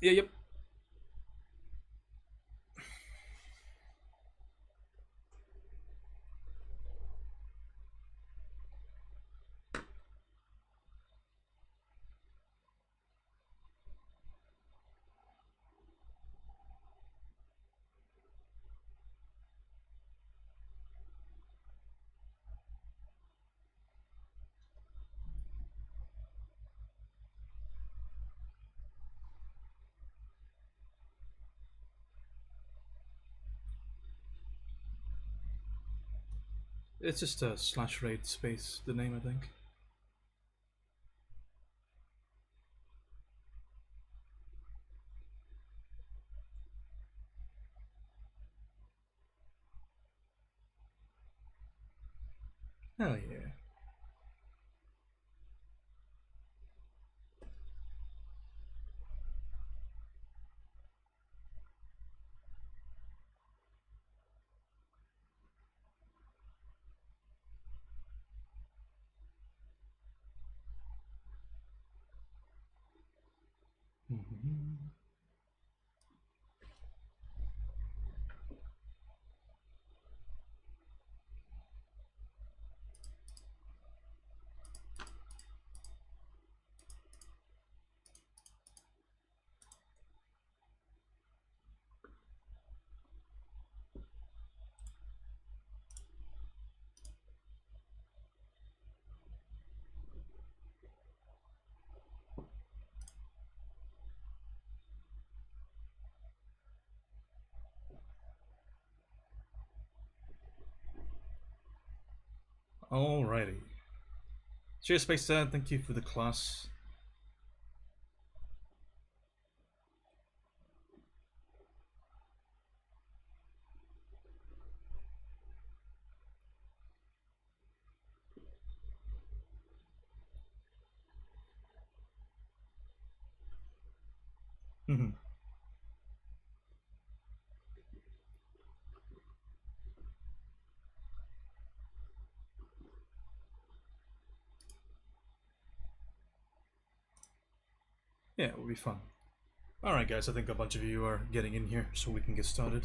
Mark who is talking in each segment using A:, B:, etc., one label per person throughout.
A: Yeah, yep. It's just a slash rate space, the name, I think. Hell yeah. Mhm. Alrighty. Cheers, Space Dad. Thank you for the class. Mhm. Yeah, it will be fun. Alright, guys, I think a bunch of you are getting in here, so we can get started.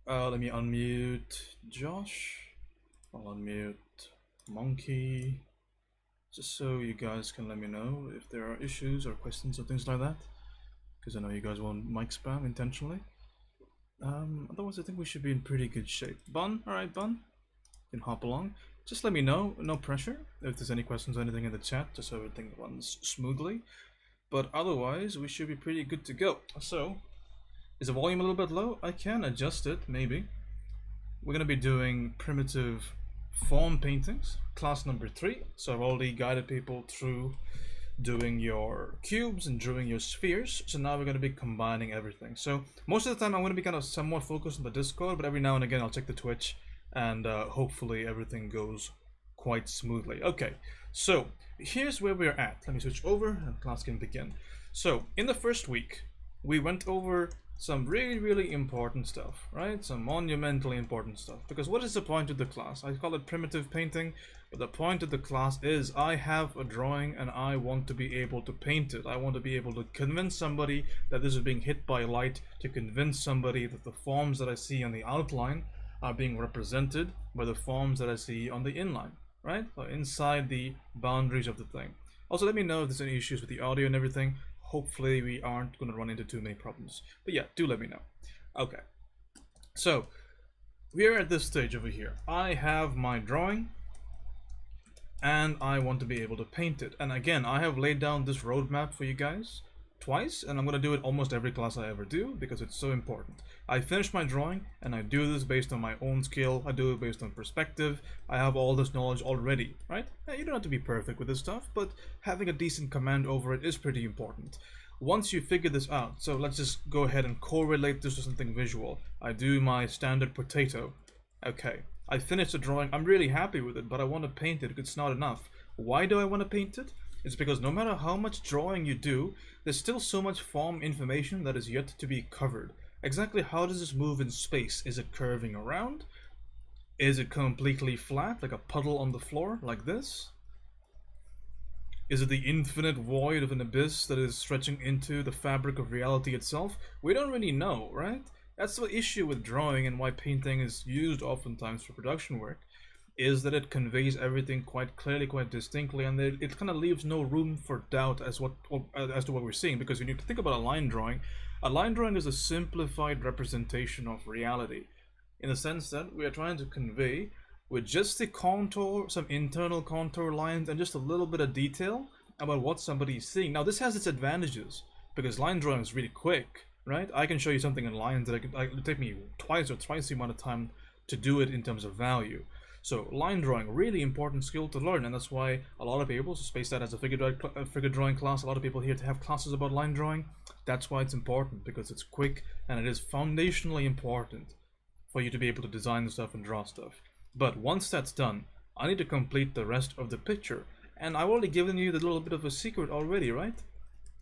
A: Let me unmute Josh. I'll unmute Monkey. Just so you guys can let me know if there are issues or questions or things like that. Because I know you guys want mic spam intentionally. Otherwise, I think we should be in pretty good shape. Bun, alright, Bun. You can hop along. Just let me know, no pressure, if there's any questions or anything in the chat, just so everything runs smoothly. But otherwise, we should be pretty good to go. So, is the volume a little bit low? I can adjust it, maybe. We're going to be doing primitive form paintings, class number 3. So I've already guided people through doing your cubes and drawing your spheres. So now we're going to be combining everything. So most of the time I'm going to be kind of somewhat focused on the Discord, but every now and again I'll check the Twitch, and hopefully everything goes quite smoothly. Okay, so here's where we're at. Let me switch over and class can begin. So in the first week, we went over some really important stuff, right? Some monumentally important stuff. Because what is the point of the class? I call it primitive painting, but the point of the class is I have a drawing and I want to be able to paint it. I want to be able to convince somebody that this is being hit by light, to convince somebody that the forms that I see on the outline are being represented by the forms that I see on the inline, right? So inside the boundaries of the thing. Also, let me know if there's any issues with the audio and everything. Hopefully we aren't going to run into too many problems. But yeah, do let me know. Okay. So, we're at this stage over here. I have my drawing, and I want to be able to paint it. And again, I have laid down this roadmap for you guys twice, and I'm going to do it almost every class I ever do because it's so important. I finish my drawing, and I do this based on my own skill. I do it based on perspective. I have all this knowledge already, right? Now, you don't have to be perfect with this stuff, but having a decent command over it is pretty important. Once you figure this out, so let's just go ahead and correlate this to something visual. I do my standard potato. Okay, I finished the drawing. I'm really happy with it, but I want to paint it. It's not enough. Why do I want to paint it? It's because no matter how much drawing you do, there's still so much form information that is yet to be covered. Exactly how does this move in space? Is it curving around? Is it completely flat, like a puddle on the floor, like this? Is it the infinite void of an abyss that is stretching into the fabric of reality itself? We don't really know, right? That's the issue with drawing and why painting is used oftentimes for production work, is that it conveys everything quite clearly, quite distinctly, and it kind of leaves no room for doubt as to what we're seeing. Because when you think about a line drawing is a simplified representation of reality, in the sense that we are trying to convey with just the contour, some internal contour lines, and just a little bit of detail about what somebody is seeing. Now, this has its advantages because line drawing is really quick, right? I can show you something in lines that it'll take me twice the amount of time to do it in terms of value. So line drawing, really important skill to learn, and that's why a lot of people space that as a figure drawing class. A lot of people here to have classes about line drawing. That's why it's important, because it's quick and it is foundationally important for you to be able to design stuff and draw stuff. But once that's done, I need to complete the rest of the picture. And I've already given you the little bit of a secret already, right?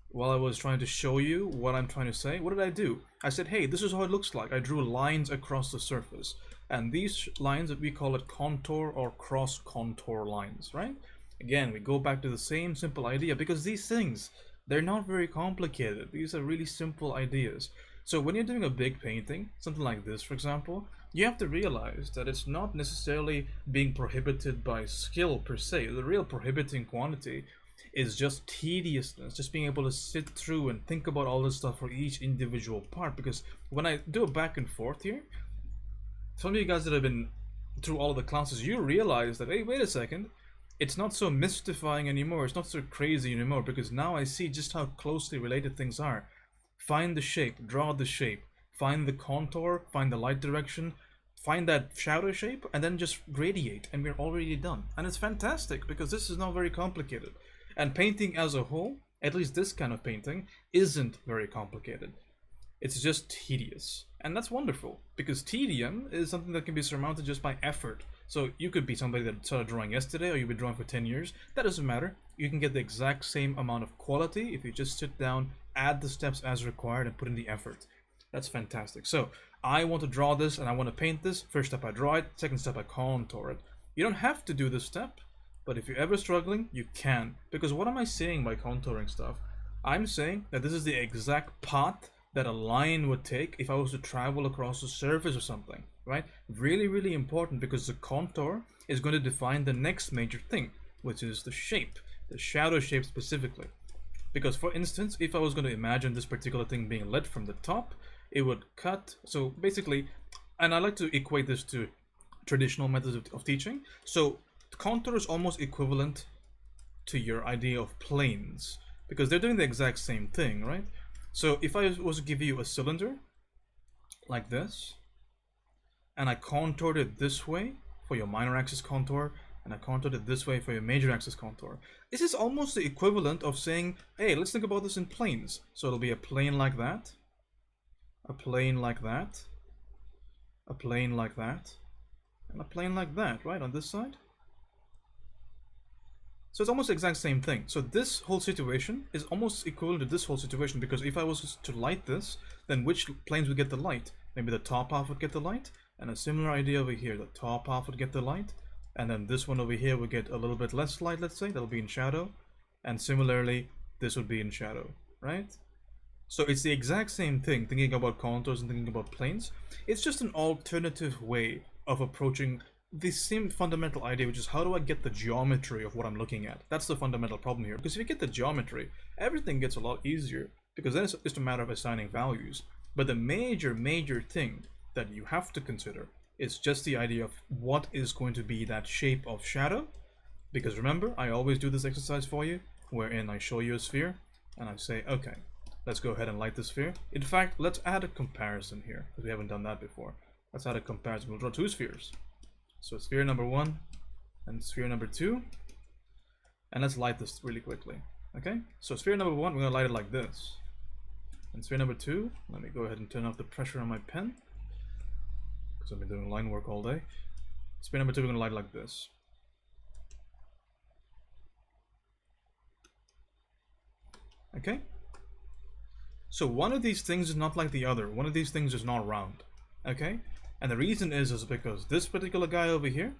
A: While I was trying to show you what I'm trying to say, what did I do? I said, hey, this is how it looks like. I drew lines across the surface. And these lines, we call it contour or cross contour lines, right? Again, we go back to the same simple idea, because these things, they're not very complicated. These are really simple ideas. So when you're doing a big painting, something like this, for example, you have to realize that it's not necessarily being prohibited by skill per se. The real prohibiting quantity is just tediousness, just being able to sit through and think about all this stuff for each individual part. Because when I do a back and forth here, some of you guys that have been through all of the classes, you realize that, hey, wait a second, it's not so mystifying anymore, it's not so crazy anymore, because now I see just how closely related things are. Find the shape, draw the shape, find the contour, find the light direction, find that shadow shape, and then just radiate, and we're already done. And it's fantastic, because this is not very complicated. And painting as a whole, at least this kind of painting, isn't very complicated. It's just tedious. And that's wonderful, because tedium is something that can be surmounted just by effort. So you could be somebody that started drawing yesterday, or you've been drawing for 10 years. That doesn't matter. You can get the exact same amount of quality if you just sit down, add the steps as required, and put in the effort. That's fantastic. So I want to draw this and I want to paint this. First step, I draw it. Second step, I contour it. You don't have to do this step, but if you're ever struggling, you can. Because what am I saying by contouring stuff? I'm saying that this is the exact path that a line would take if I was to travel across the surface or something, right? Really, really important, because the contour is going to define the next major thing, which is the shape, the shadow shape specifically. Because for instance, if I was going to imagine this particular thing being lit from the top, it would cut. So basically, and I like to equate this to traditional methods of teaching. So contour is almost equivalent to your idea of planes, because they're doing the exact same thing, right? So if I was to give you a cylinder like this, and I contoured it this way for your minor axis contour, and I contoured it this way for your major axis contour, this is almost the equivalent of saying, hey, let's think about this in planes. So it'll be a plane like that, a plane like that, a plane like that, and a plane like that, right, on this side. So it's almost the exact same thing. So this whole situation is almost equivalent to this whole situation, because if I was to light this, then which planes would get the light? Maybe the top half would get the light, and a similar idea over here, the top half would get the light, and then this one over here would get a little bit less light, let's say, that'll be in shadow, and similarly, this would be in shadow, right? So it's the exact same thing, thinking about contours and thinking about planes. It's just an alternative way of approaching the same fundamental idea, which is how do I get the geometry of what I'm looking at? That's the fundamental problem here. Because if you get the geometry, everything gets a lot easier, because then it's just a matter of assigning values. But the major thing that you have to consider is just the idea of what is going to be that shape of shadow. Because remember, I always do this exercise for you, wherein I show you a sphere, and I say, okay, let's go ahead and light the sphere. In fact, let's add a comparison here, because we haven't done that before. Let's add a comparison. We'll draw two spheres. So sphere number 1 and sphere number 2, and let's light this really quickly. Okay, so sphere number 1, we're going to light it like this, and sphere number 2, let me go ahead and turn off the pressure on my pen, because I've been doing line work all day. Sphere number 2, we're going to light it like this. Okay, so one of these things is not like the other. One of these things is not round. Okay, and the reason is because this particular guy over here,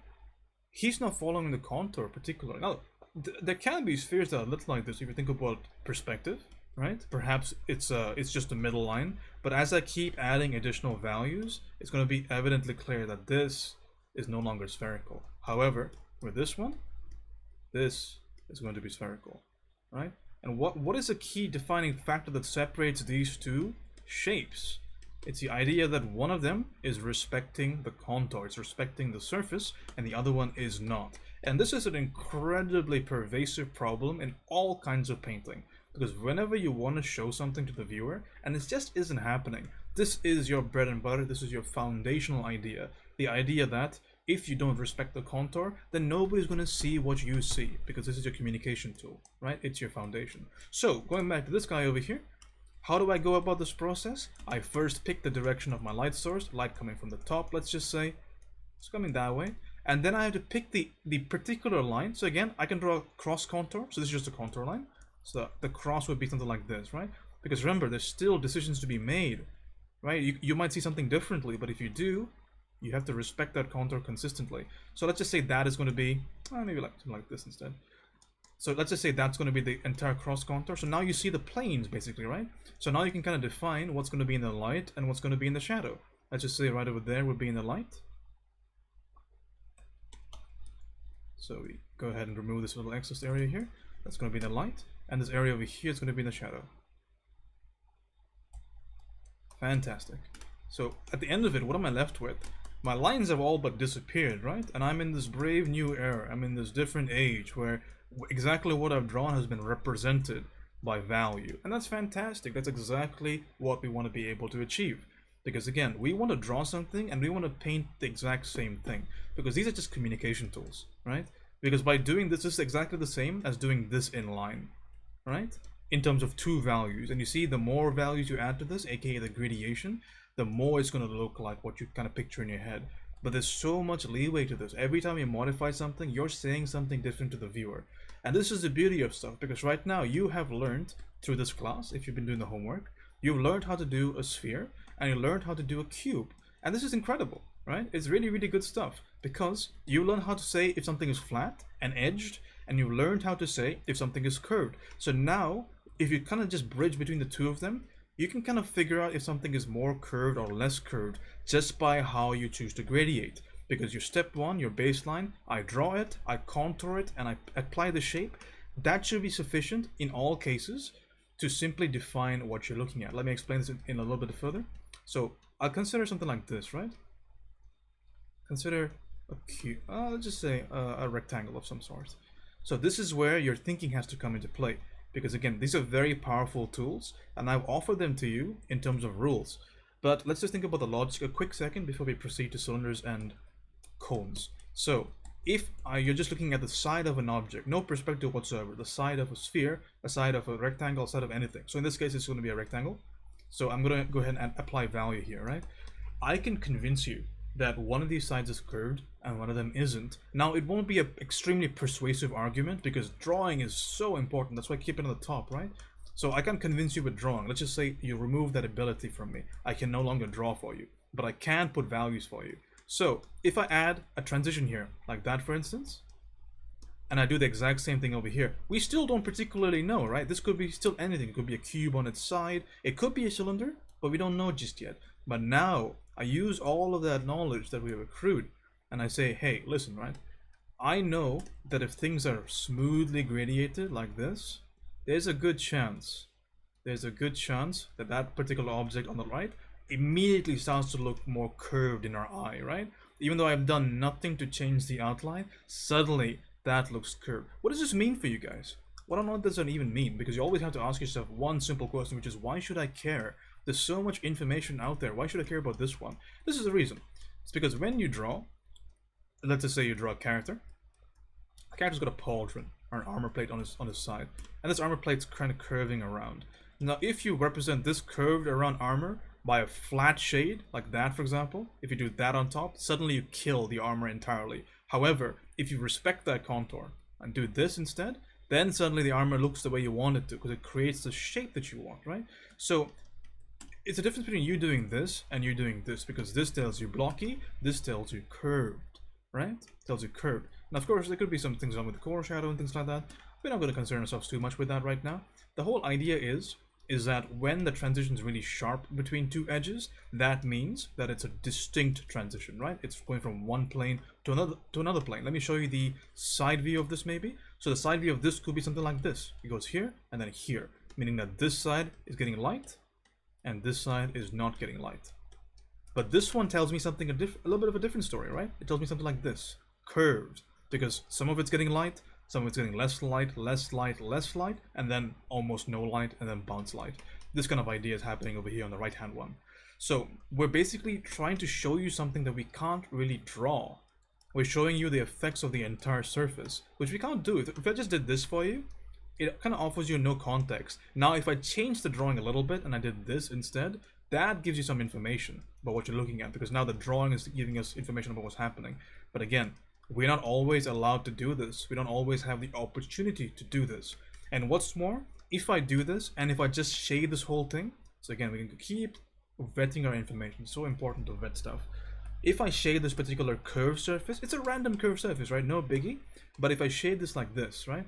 A: he's not following the contour particularly. Now, There can be spheres that look like this if you think about perspective, right? Perhaps it's just a middle line, but as I keep adding additional values, it's going to be evidently clear that this is no longer spherical. However, with this one, this is going to be spherical, right? And what is a key defining factor that separates these two shapes? It's the idea that one of them is respecting the contour, it's respecting the surface, and the other one is not. And this is an incredibly pervasive problem in all kinds of painting, because whenever you want to show something to the viewer, and it just isn't happening, this is your bread and butter, this is your foundational idea. The idea that if you don't respect the contour, then nobody's going to see what you see, because this is your communication tool, right? It's your foundation. So, going back to this guy over here, how do I go about this process? I first pick the direction of my light source, light coming from the top, let's just say. It's coming that way. And then I have to pick the particular line. So again, I can draw a cross contour. So this is just a contour line. So the cross would be something like this, right? Because remember, there's still decisions to be made, right? You might see something differently, but if you do, you have to respect that contour consistently. So let's just say that is going to be, maybe something like this instead. So let's just say that's going to be the entire cross contour. So now you see the planes basically, right? So now you can kind of define what's going to be in the light and what's going to be in the shadow. Let's just say right over there would be in the light. So we go ahead and remove this little excess area here. That's going to be in the light. And this area over here is going to be in the shadow. Fantastic. So at the end of it, what am I left with? My lines have all but disappeared, right? And I'm in this brave new era. I'm in this different age where exactly what I've drawn has been represented by value. And that's fantastic. That's exactly what we want to be able to achieve. Because again, we want to draw something and we want to paint the exact same thing. Because these are just communication tools, right? Because by doing this, this is exactly the same as doing this in line, right? In terms of two values. And you see, the more values you add to this, aka the gradation, the more it's going to look like what you kind of picture in your head. But there's so much leeway to this. Every time you modify something, you're saying something different to the viewer. And this is the beauty of stuff, because right now you have learned through this class, if you've been doing the homework, you've learned how to do a sphere and you learned how to do a cube. And this is incredible, right? It's really, really good stuff, because you learn how to say if something is flat and edged, and you learned how to say if something is curved. So now, if you kind of just bridge between the two of them, you can kind of figure out if something is more curved or less curved just by how you choose to gradiate. Because your step one, your baseline, I draw it, I contour it, and I apply the shape. That should be sufficient in all cases to simply define what you're looking at. Let me explain this in a little bit further. So I'll consider something like this, right? Consider a cube, let's just say a rectangle of some sort. So this is where your thinking has to come into play. Because again, these are very powerful tools, and I've offered them to you in terms of rules. But let's just think about the logic a quick second before we proceed to cylinders and cones. So if you're just looking at the side of an object, no perspective whatsoever, the side of a sphere, a side of a rectangle, a side of anything. So in this case, it's going to be a rectangle. So I'm going to go ahead and apply value here, right? I can convince you that one of these sides is curved and one of them isn't. Now, it won't be an extremely persuasive argument because drawing is so important. That's why I keep it on the top, right? So I can convince you with drawing. Let's just say you remove that ability from me. I can no longer draw for you, but I can put values for you. So if I add a transition here, like that for instance, and I do the exact same thing over here, we still don't particularly know, right? This could be still anything. It could be a cube on its side. It could be a cylinder, but we don't know just yet. But now I use all of that knowledge that we have accrued and I say, hey, listen, right? I know that if things are smoothly gradiated like this, there's a good chance that that particular object on the right immediately starts to look more curved in our eye, right? Even though I've done nothing to change the outline, suddenly that looks curved. What does this mean for you guys? What on earth does that even mean? Because you always have to ask yourself one simple question, which is, why should I care? There's so much information out there. Why should I care about this one? This is the reason. It's because when you draw, let's just say you draw a character. A character's got a pauldron or an armor plate on his side, and this armor plate's kind of curving around. Now, if you represent this curved around armor by a flat shade, like that for example, if you do that on top, suddenly you kill the armor entirely. However, if you respect that contour and do this instead, then suddenly the armor looks the way you want it to, because it creates the shape that you want, right? So it's a difference between you doing this and you doing this, because this tells you blocky, this tells you curved, right? Tells you curved. And of course, there could be some things wrong with the core shadow and things like that. We're not going to concern ourselves too much with that right now. The whole idea is that when the transition is really sharp between two edges, that means that it's a distinct transition, right? It's going from one plane to another plane. Let me show you the side view of this maybe. So the side view of this could be something like this. It goes here and then here, meaning that this side is getting light and this side is not getting light. But this one tells me something a little bit of a different story, right? It tells me something like this, curved, because some of it's getting light, some of it's getting less light, less light, less light, and then almost no light, and then bounce light. This kind of idea is happening over here on the right-hand one. So we're basically trying to show you something that we can't really draw. We're showing you the effects of the entire surface, which we can't do. If I just did this for you, it kind of offers you no context. Now, if I change the drawing a little bit and I did this instead, that gives you some information about what you're looking at, because now the drawing is giving us information about what's happening. But again, we're not always allowed to do this. We don't always have the opportunity to do this. And what's more, if I do this and if I just shade this whole thing, so again, we can keep vetting our information. It's so important to vet stuff. If I shade this particular curved surface, it's a random curved surface, right? No biggie. But if I shade this like this, right?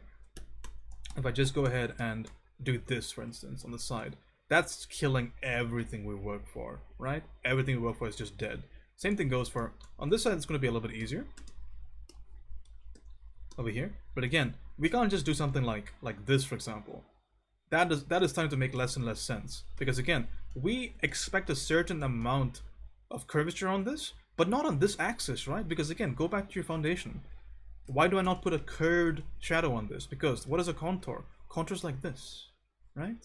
A: If I just go ahead and do this, for instance, on the side, that's killing everything we work for, right? Everything we work for is just dead. Same thing goes for, on this side, it's going to be a little bit easier. Over here. But again, we can't just do something like this, for example. That is starting to make less and less sense. Because again, we expect a certain amount of curvature on this, but not on this axis, right? Because again, go back to your foundation. Why do I not put a curved shadow on this? Because what is a contour? Contours like this, right?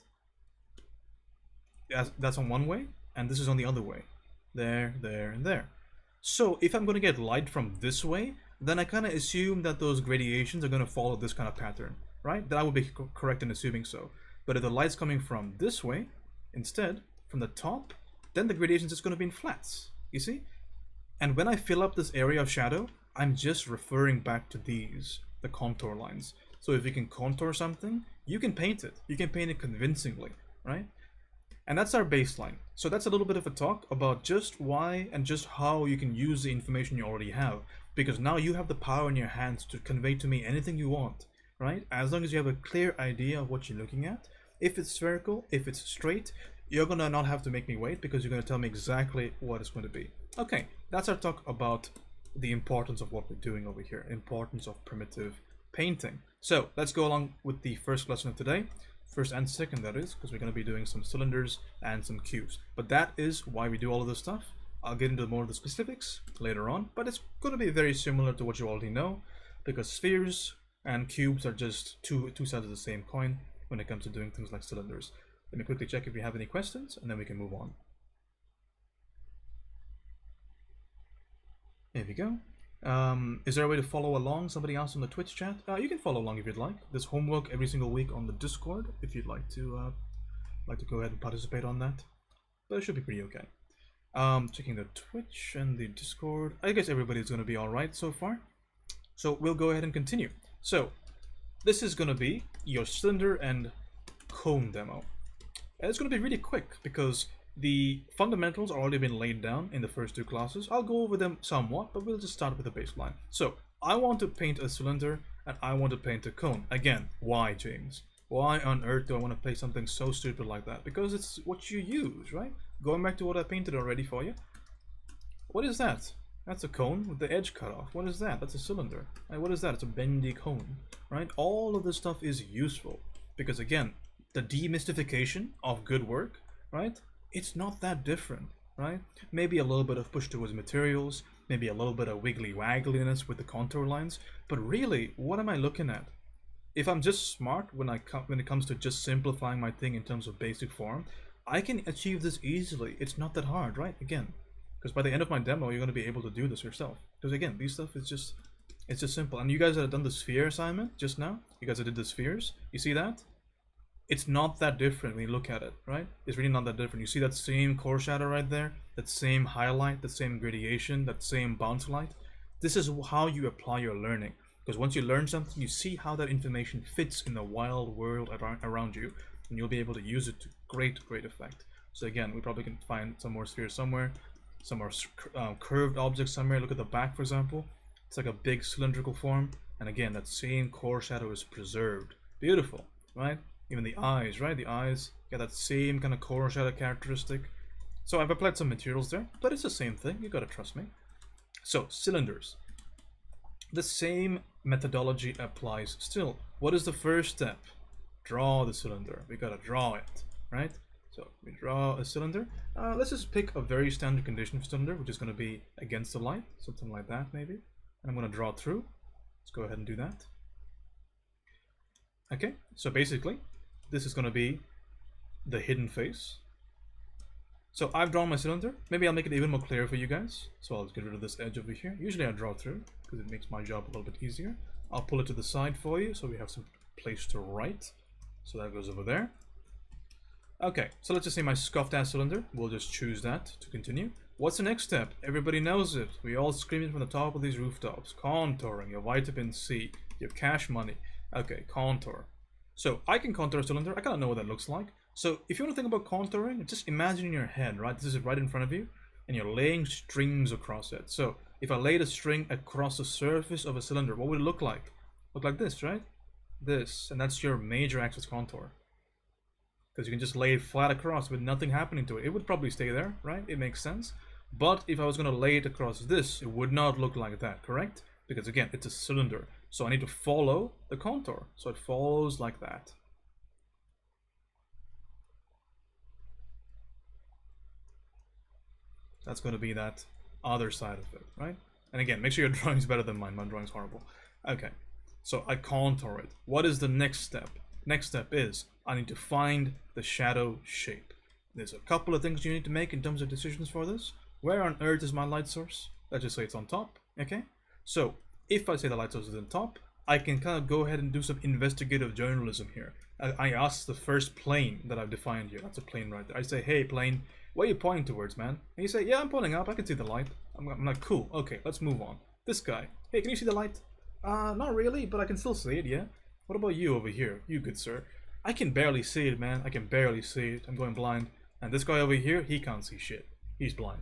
A: That's on one way, and this is on the other way. There, there, and there. So if I'm going to get light from this way, then I kind of assume that those gradations are going to follow this kind of pattern, right? That I would be correct in assuming so. But if the light's coming from this way, instead, from the top, then the gradation's just going to be in flats, you see? And when I fill up this area of shadow, I'm just referring back to these, the contour lines. So if you can contour something, you can paint it. You can paint it convincingly, right? And that's our baseline. So that's a little bit of a talk about just why and just how you can use the information you already have. Because now you have the power in your hands to convey to me anything you want, right? As long as you have a clear idea of what you're looking at. If it's spherical, if it's straight, you're gonna not have to make me wait because you're gonna tell me exactly what it's going to be. Okay, that's our talk about the importance of what we're doing over here. Importance of primitive painting. So let's go along with the first lesson of today. First and second, that is, because we're going to be doing some cylinders and some cubes. But that is why we do all of this stuff. I'll get into more of the specifics later on, but it's going to be very similar to what you already know, because spheres and cubes are just two sides of the same coin when it comes to doing things like cylinders. Let me quickly check if you have any questions, and then we can move on. There we go. Is there a way to follow along? Somebody else on the Twitch chat? You can follow along if you'd like. There's homework every single week on the Discord if you'd like to go ahead and participate on that. But it should be pretty okay. Checking the Twitch and the Discord. I guess everybody's going to be alright so far. So we'll go ahead and continue. So this is going to be your cylinder and cone demo. And it's going to be really quick because the fundamentals are already been laid down in the first two classes. I'll go over them somewhat, but we'll just start with the baseline. So I want to paint a cylinder and I want to paint a cone. Again, why, James? Why on earth do I want to paint something so stupid like that? Because it's what you use, right? Going back to what I painted already for you. What is that? That's a cone with the edge cut off. What is that? That's a cylinder. And what is that? It's a bendy cone, right? All of this stuff is useful because again, the demystification of good work, right? It's not that different, right? Maybe a little bit of push towards materials, maybe a little bit of wiggly waggliness with the contour lines, but really, what am I looking at? If I'm just smart when it comes to just simplifying my thing in terms of basic form, I can achieve this easily. It's not that hard, right? Again, because by the end of my demo, you're going to be able to do this yourself. Because again, these stuff is just, it's just simple. And you guys that have done the sphere assignment just now, you guys that did the spheres, you see that? It's not that different when you look at it, right? It's really not that different. You see that same core shadow right there, that same highlight, that same gradation, that same bounce light. This is how you apply your learning. Because once you learn something, you see how that information fits in the wild world around you, and you'll be able to use it to great effect. So again, we probably can find some more spheres somewhere, some more curved objects somewhere. Look at the back, for example. It's like a big cylindrical form, and again, that same core shadow is preserved. Beautiful, right? Even the eyes, right? The eyes get that same kind of core shadow characteristic. So I've applied some materials there, but it's the same thing. You gotta trust me. So cylinders. The same methodology applies still. What is the first step? Draw the cylinder. We gotta draw it, right? So we draw a cylinder. Let's just pick a very standard condition of cylinder, which is going to be against the light, something like that maybe. And I'm going to draw through. Let's go ahead and do that. Okay, so basically, this is going to be the hidden face. So I've drawn my cylinder. Maybe I'll make it even more clear for you guys. So I'll get rid of this edge over here. Usually I draw through because it makes my job a little bit easier. I'll pull it to the side for you so we have some place to write. So that goes over there. Okay, so let's just say my scuffed ass cylinder. We'll just choose that to continue. What's the next step? Everybody knows it. We all scream it from the top of these rooftops. Contouring, your vitamin C, your cash money. Okay, contour. So I can contour a cylinder. I kind of know what that looks like. So if you want to think about contouring, just imagine in your head, right? This is right in front of you, and you're laying strings across it. So if I laid a string across the surface of a cylinder, what would it look like? Look like this, right? This, and that's your major axis contour. Because you can just lay it flat across with nothing happening to it. It would probably stay there, right? It makes sense. But if I was going to lay it across this, it would not look like that, correct? Because again, it's a cylinder. So I need to follow the contour. So it follows like that. That's going to be that other side of it, right? And again, make sure your drawing's better than mine. My drawing's horrible. Okay, so I contour it. What is the next step? Next step is I need to find the shadow shape. There's a couple of things you need to make in terms of decisions for this. Where on earth is my light source? Let's just say it's on top, okay? So if I say the light source is on top, I can kind of go ahead and do some investigative journalism here. I ask the first plane that I've defined here. That's a plane right there. I say, hey plane, what are you pointing towards, man? And you say, yeah, I'm pointing up. I can see the light. I'm like, cool. Okay, let's move on. This guy, hey, can you see the light? Not really, but I can still see it, yeah? What about you over here? You good sir. I can barely see it, man. I can barely see it. I'm going blind. And this guy over here, he can't see shit. He's blind.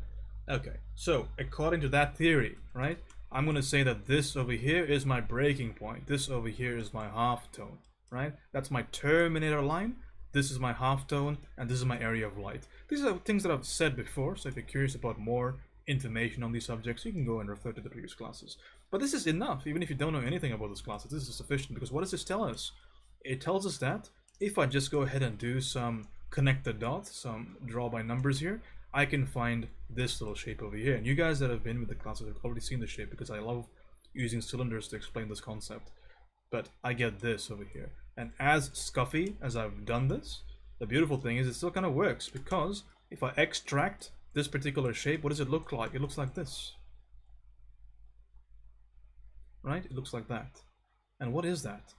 A: Okay, so according to that theory, right? I'm going to say that this over here is my breaking point. This over here is my halftone, right? That's my terminator line. This is my halftone, and this is my area of light. These are things that I've said before, so if you're curious about more information on these subjects, you can go and refer to the previous classes. But this is enough, even if you don't know anything about these classes. This is sufficient, because what does this tell us? It tells us that if I just go ahead and do some connect the dots, some draw by numbers here, I can find this little shape over here. And you guys that have been with the classes have already seen the shape, because I love using cylinders to explain this concept. But I get this over here. And as scuffy as I've done this, the beautiful thing is it still kind of works, because if I extract this particular shape, what does it look like? It looks like this. Right? It looks like that. And what is that?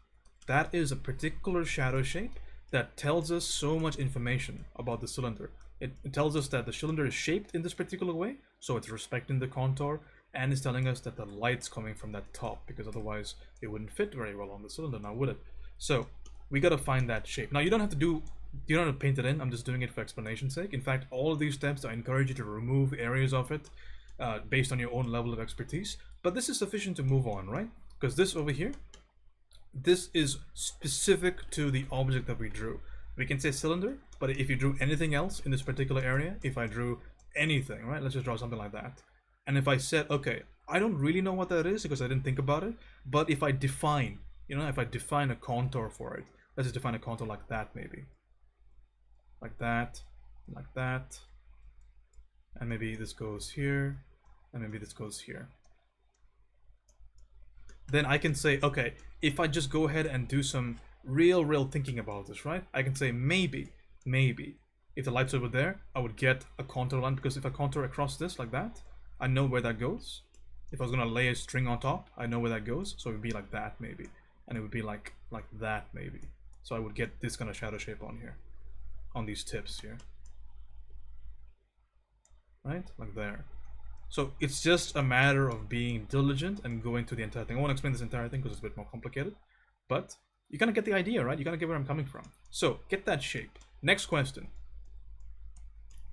A: That is a particular shadow shape that tells us so much information about the cylinder. It tells us that the cylinder is shaped in this particular way, so it's respecting the contour, and it's telling us that the light's coming from that top, because otherwise it wouldn't fit very well on the cylinder, now would it? So we gotta find that shape. Now you don't have to paint it in. I'm just doing it for explanation's sake. In fact, all of these steps, I encourage you to remove areas of it based on your own level of expertise. But this is sufficient to move on, right? Because this over here, this is specific to the object that we drew. We can say cylinder, but if you drew anything else in this particular area, if I drew anything, right? Let's just draw something like that. And if I said, okay, I don't really know what that is because I didn't think about it, but if I define, if I define a contour for it, let's just define a contour like that maybe. Like that, and maybe this goes here, and maybe this goes here. Then I can say, okay, if I just go ahead and do some real thinking about this, right? I can say maybe, if the light's over there, I would get a contour line, because if I contour across this like that, I know where that goes. If I was gonna lay a string on top, I know where that goes, so it would be like that maybe, and it would be like that maybe. So I would get this kind of shadow shape on here, on these tips here, right? Like there. So it's just a matter of being diligent and going through the entire thing. I won't explain this entire thing because it's a bit more complicated, but you kind of get the idea, right? You kind of get where I'm coming from. So get that shape. Next question.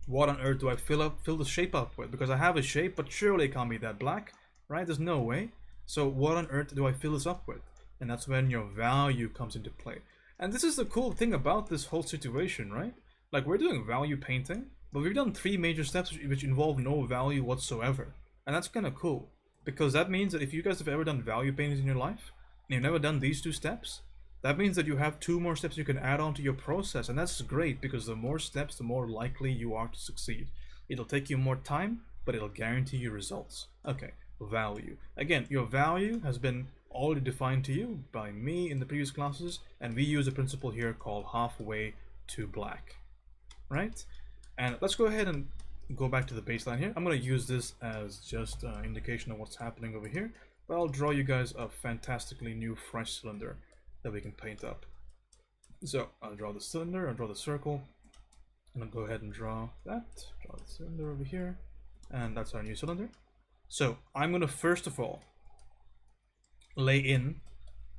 A: What on earth do I fill the shape up with? Because I have a shape, but surely it can't be that black, right? There's no way. So what on earth do I fill this up with? And that's when your value comes into play. And this is the cool thing about this whole situation, right? Like, we're doing value painting, but we've done 3 major steps which involve no value whatsoever. And that's kind of cool, because that means that if you guys have ever done value paintings in your life, and you've never done these 2 steps, that means that you have 2 more steps you can add on to your process. And that's great, because the more steps, the more likely you are to succeed. It'll take you more time, but it'll guarantee you results. Okay, value. Again, your value has been already defined to you by me in the previous classes, and we use a principle here called halfway to black, right? And let's go ahead and go back to the baseline here. I'm going to use this as just an indication of what's happening over here, but I'll draw you guys a fantastically new fresh cylinder that we can paint up. So I'll draw the cylinder, I'll draw the circle, and I'll go ahead and draw that, draw the cylinder over here, and that's our new cylinder. So I'm going to first of all lay in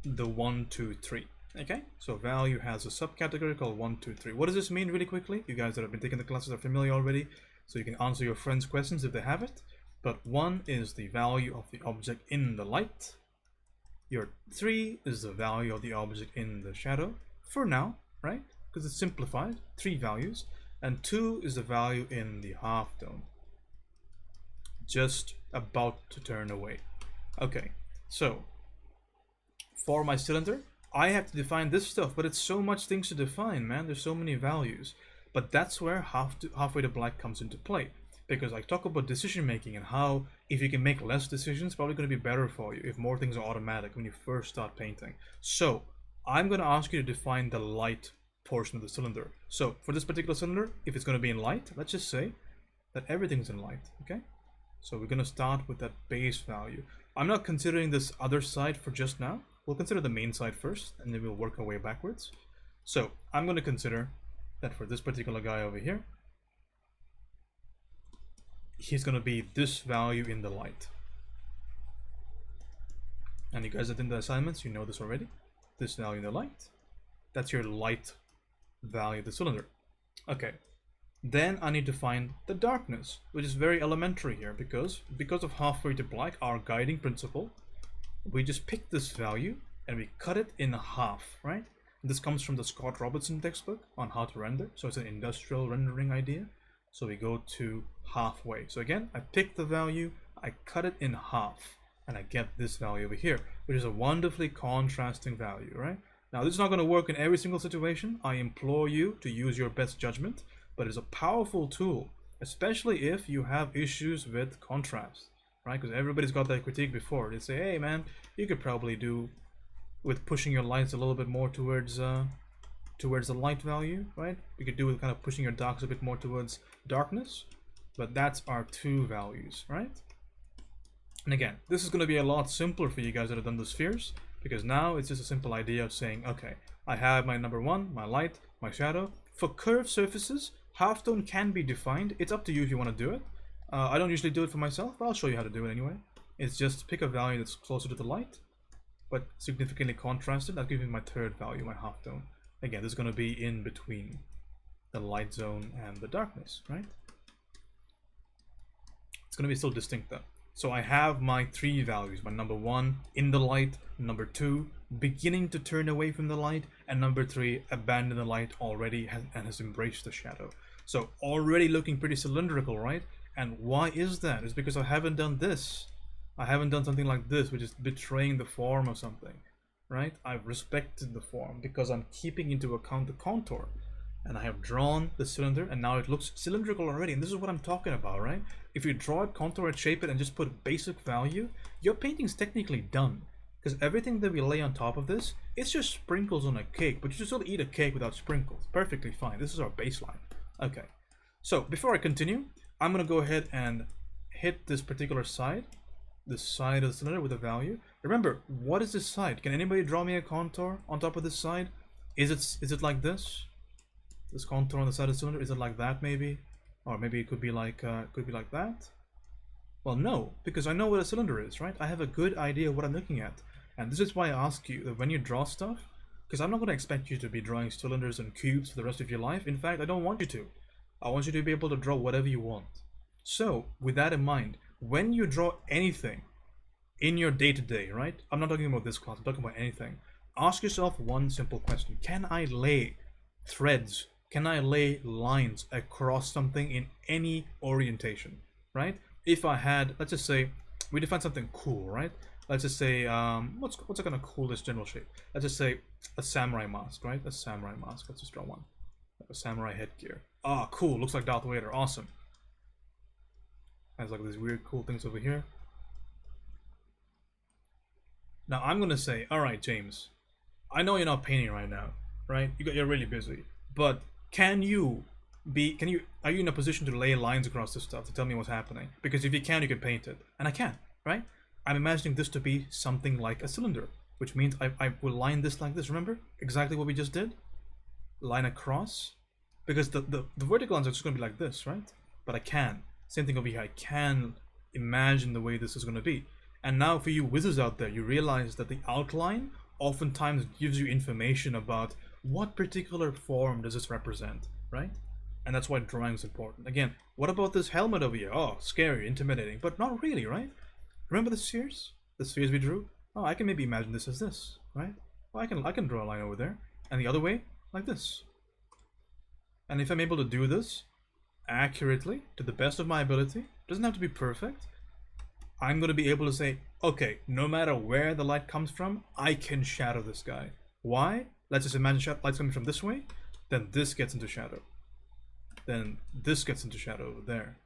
A: the 1, 2, 3. Okay, so value has a subcategory called 1, 2, 3. What does this mean really quickly? You guys that have been taking the classes are familiar already, so you can answer your friends' questions if they have it. But 1 is the value of the object in the light. Your 3 is the value of the object in the shadow, for now, right? Because it's simplified, 3 values. And 2 is the value in the half tone, just about to turn away. Okay, so for my cylinder, I have to define this stuff, but it's so much things to define, man. There's so many values. But that's where halfway to black comes into play. Because I talk about decision making and how if you can make less decisions, probably going to be better for you if more things are automatic when you first start painting. So I'm going to ask you to define the light portion of the cylinder. So for this particular cylinder, if it's going to be in light, let's just say that everything's in light, okay? So we're going to start with that base value. I'm not considering this other side for just now. We'll consider the main side first, and then we'll work our way backwards. So I'm going to consider that for this particular guy over here, he's going to be this value in the light. And you guys that did the assignments, you know this already. This value in the light, that's your light value of the cylinder. Okay, then I need to find the darkness, which is very elementary here, because of halfway to black, our guiding principle, we just pick this value and we cut it in half, right? And this comes from the Scott Robertson textbook on how to render. So it's an industrial rendering idea. So we go to halfway. So again, I pick the value, I cut it in half, and I get this value over here, which is a wonderfully contrasting value, right? Now this is not going to work in every single situation. I implore you to use your best judgment, but it's a powerful tool, especially if you have issues with contrast. Right, because everybody's got that critique before. They say, hey man, you could probably do with pushing your lights a little bit more towards the light value, right? You could do with kind of pushing your darks a bit more towards darkness, but that's our 2 values, right? And again, this is going to be a lot simpler for you guys that have done the spheres, because now it's just a simple idea of saying, okay, I have my number 1, my light, my shadow. For curved surfaces, halftone can be defined. It's up to you if you want to do it. I don't usually do it for myself, but I'll show you how to do it anyway. It's just pick a value that's closer to the light, but significantly contrasted. That gives me my 3rd value, my halftone. Again, this is going to be in between the light zone and the darkness, right? It's going to be still distinct though. So I have my 3 values, my number 1 in the light, number 2 beginning to turn away from the light, and number 3 abandon the light already and has embraced the shadow. So already looking pretty cylindrical, right? And why is that? It's because I haven't done this. I haven't done something like this, which is betraying the form or something, right? I've respected the form because I'm keeping into account the contour. And I have drawn the cylinder, and now it looks cylindrical already. And this is what I'm talking about, right? If you draw it, contour it, shape it, and just put basic value, your painting's technically done. Because everything that we lay on top of this, it's just sprinkles on a cake. But you still eat a cake without sprinkles. Perfectly fine. This is our baseline. Okay. So before I continue, I'm going to go ahead and hit this particular side, this side of the cylinder with a value. Remember, what is this side? Can anybody draw me a contour on top of this side? Is it like this? This contour on the side of the cylinder, is it like that maybe? Or maybe it could be like that? Well, no, because I know what a cylinder is, right? I have a good idea of what I'm looking at. And this is why I ask you that when you draw stuff, because I'm not going to expect you to be drawing cylinders and cubes for the rest of your life. In fact, I don't want you to. I want you to be able to draw whatever you want. So, with that in mind, when you draw anything, in your day-to-day, right? I'm not talking about this class, I'm talking about anything. Ask yourself one simple question. Can I lay threads? Can I lay lines across something in any orientation, right? If I had, let's just say, we define something cool, right? Let's just say, what's a kind of coolest general shape? Let's just say a samurai mask, right? A samurai mask. Let's just draw one. A samurai headgear. Ah, cool. Looks like Darth Vader. Awesome. Has like these weird, cool things over here. Now I'm gonna say, all right, James. I know you're not painting right now, right? You're really busy, but are you in a position to lay lines across this stuff to tell me what's happening? Because if you can, you can paint it, and I can, right? I'm imagining this to be something like a cylinder, which means I will line this like this. Remember exactly what we just did? Line across, because the vertical lines are just going to be like this, right? But I can. Same thing over here. I can imagine the way this is going to be. And now for you wizards out there, you realize that the outline oftentimes gives you information about what particular form does this represent, right? And that's why drawing is important. Again, what about this helmet over here? Oh, scary, intimidating, but not really, right? Remember the spheres? The spheres we drew? Oh, I can maybe imagine this as this, right? Well, I can draw a line over there, and the other way, like this. And if I'm able to do this accurately, to the best of my ability, doesn't have to be perfect, I'm going to be able to say, okay, no matter where the light comes from, I can shadow this guy. Why? Let's just imagine light's coming from this way, then this gets into shadow. Then this gets into shadow over there.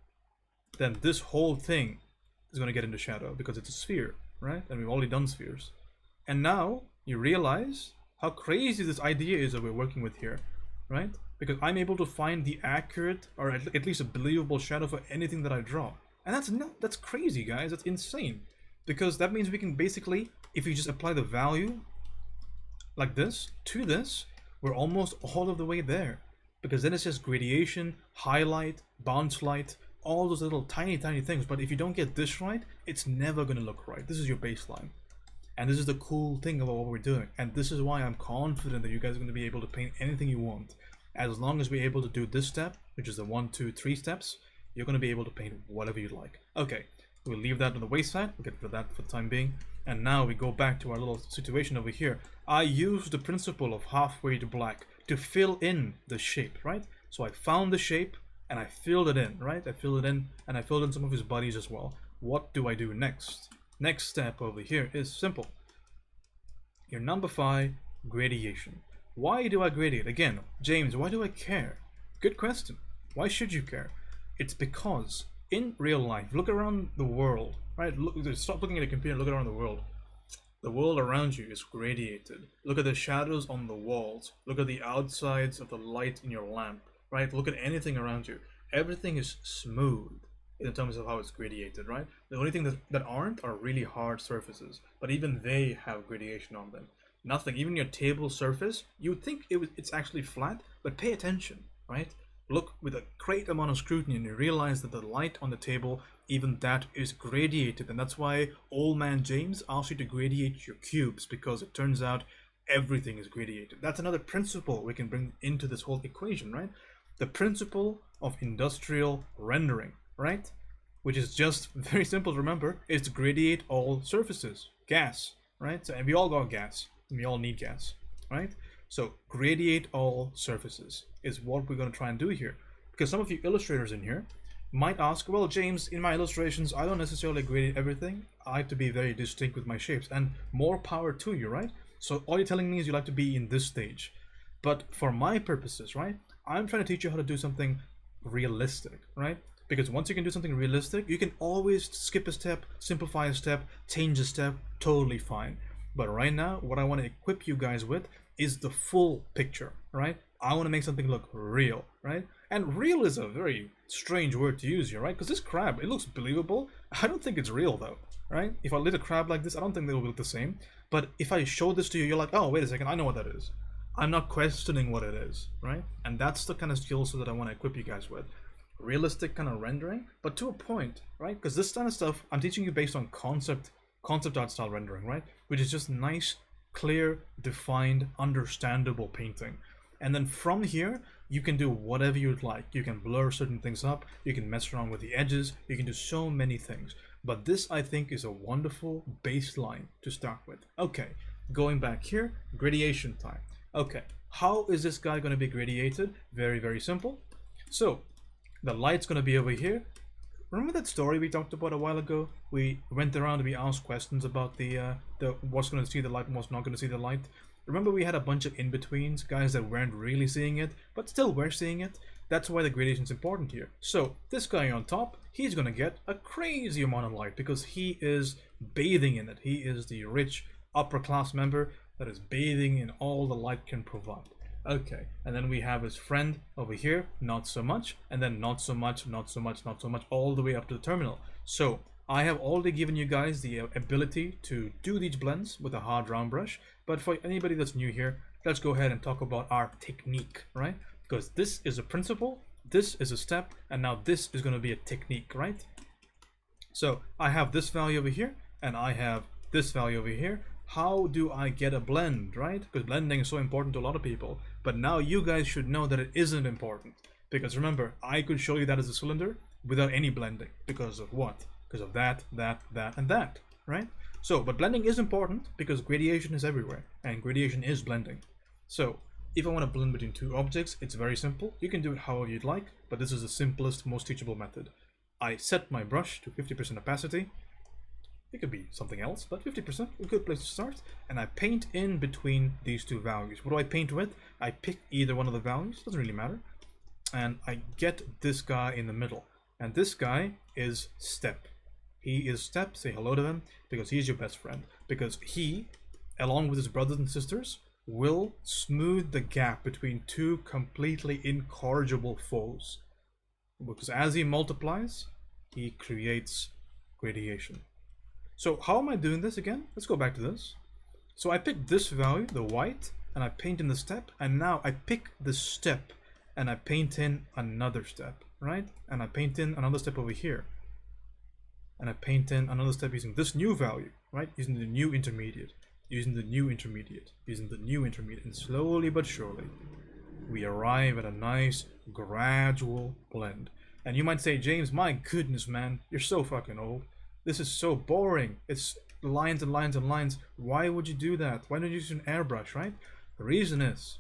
A: Then this whole thing is going to get into shadow because it's a sphere, right? And we've already done spheres. And now you realize how crazy this idea is that we're working with here, right? Because I'm able to find the accurate, or at least a believable shadow for anything that I draw. And that's crazy, guys. That's insane. Because that means we can basically, if you just apply the value like this to this, we're almost all of the way there. Because then it's just gradation, highlight, bounce light, all those little tiny things. But if you don't get this right, it's never going to look right. This is your baseline. And this is the cool thing about what we're doing. And this is why I'm confident that you guys are going to be able to paint anything you want. As long as we're able to do this step, which is the 1, 2, 3 steps, you're going to be able to paint whatever you like. Okay, we'll leave that on the wayside. We'll get rid of that for the time being. And now we go back to our little situation over here. I used the principle of halfway to black to fill in the shape, right? So I found the shape and I filled it in, right? I filled it in and I filled in some of his bodies as well. What do I do next? Next step over here is simple. Your number 5, gradation. Why do I gradate? Again, James, why do I care? Good question. Why should you care? It's because in real life, look around the world, right? Stop looking at a computer, look around the world. The world around you is gradiated. Look at the shadows on the walls. Look at the outsides of the light in your lamp, right? Look at anything around you. Everything is smooth in terms of how it's gradiated, right? The only thing that aren't are really hard surfaces, but even they have gradation on them. Nothing, even your table surface, you would think it's actually flat, but pay attention, right? Look with a great amount of scrutiny and you realize that the light on the table, even that is gradiated. And that's why old man James asked you to gradiate your cubes, because it turns out everything is gradiated. That's another principle we can bring into this whole equation, right? The principle of industrial rendering, right? Which is just very simple to remember. It's gradiate all surfaces. Gas, right? So, and we all got gas. We all need gas, right? So gradiate all surfaces is what we're going to try and do here. Because some of you illustrators in here might ask, well, James, in my illustrations, I don't necessarily gradiate everything. I like to be very distinct with my shapes, and more power to you, right? So all you're telling me is you like to be in this stage. But for my purposes, right, I'm trying to teach you how to do something realistic, right? Because once you can do something realistic, you can always skip a step, simplify a step, change a step, totally fine. But right now, what I want to equip you guys with is the full picture, right? I want to make something look real, right? And real is a very strange word to use here, right? Because this crab, it looks believable. I don't think it's real though, right? If I lit a crab like this, I don't think they will look the same. But if I show this to you, you're like, oh, wait a second, I know what that is. I'm not questioning what it is, right? And that's the kind of skills that I want to equip you guys with. Realistic kind of rendering, but to a point, right? Because this kind of stuff, I'm teaching you based on concept art style rendering, right? Which is just nice, clear, defined, understandable painting. And then from here, you can do whatever you'd like. You can blur certain things up, you can mess around with the edges, you can do so many things. But this, I think, is a wonderful baseline to start with. Okay, going back here, gradation time. Okay, how is this guy going to be gradiated? Very, very simple. So, the light's going to be over here. Remember that story we talked about a while ago? We went around and we asked questions about the what's going to see the light and what's not going to see the light. Remember we had a bunch of in-betweens, guys that weren't really seeing it, but still were seeing it? That's why the gradation is important here. So this guy on top, he's going to get a crazy amount of light because he is bathing in it. He is the rich upper class member that is bathing in all the light can provide. Okay, and then we have his friend over here, not so much, and then not so much, not so much, not so much, all the way up to the terminal. So I have already given you guys the ability to do these blends with a hard round brush, but for anybody that's new here, let's go ahead and talk about our technique, right? Because this is a principle, this is a step, and now this is going to be a technique, right? So I have this value over here, and I have this value over here. How do I get a blend, right? Because blending is so important to a lot of people. But now you guys should know that it isn't important. Because remember, I could show you that as a cylinder without any blending. Because of what? Because of that, and that, right? So, but blending is important because gradation is everywhere. And gradation is blending. So, if I want to blend between two objects, it's very simple. You can do it however you'd like, but this is the simplest, most teachable method. I set my brush to 50% opacity. It could be something else, but 50%, a good place to start. And I paint in between these two values. What do I paint with? I pick either one of the values, doesn't really matter. And I get this guy in the middle. And this guy is Step. He is Step, say hello to him, because he's your best friend. Because he, along with his brothers and sisters, will smooth the gap between two completely incorrigible foes. Because as he multiplies, he creates gradation. So how am I doing this again? Let's go back to this. So I pick this value, the white, and I paint in the step, and now I pick the step and I paint in another step, right? And I paint in another step over here. And I paint in another step using this new value, right? Using the new intermediate, using the new intermediate, using the new intermediate, and slowly but surely we arrive at a nice gradual blend. And you might say, James, my goodness, man, you're so fucking old. This is so boring. It's lines and lines and lines. Why would you do that? Why don't you use an airbrush, right? The reason is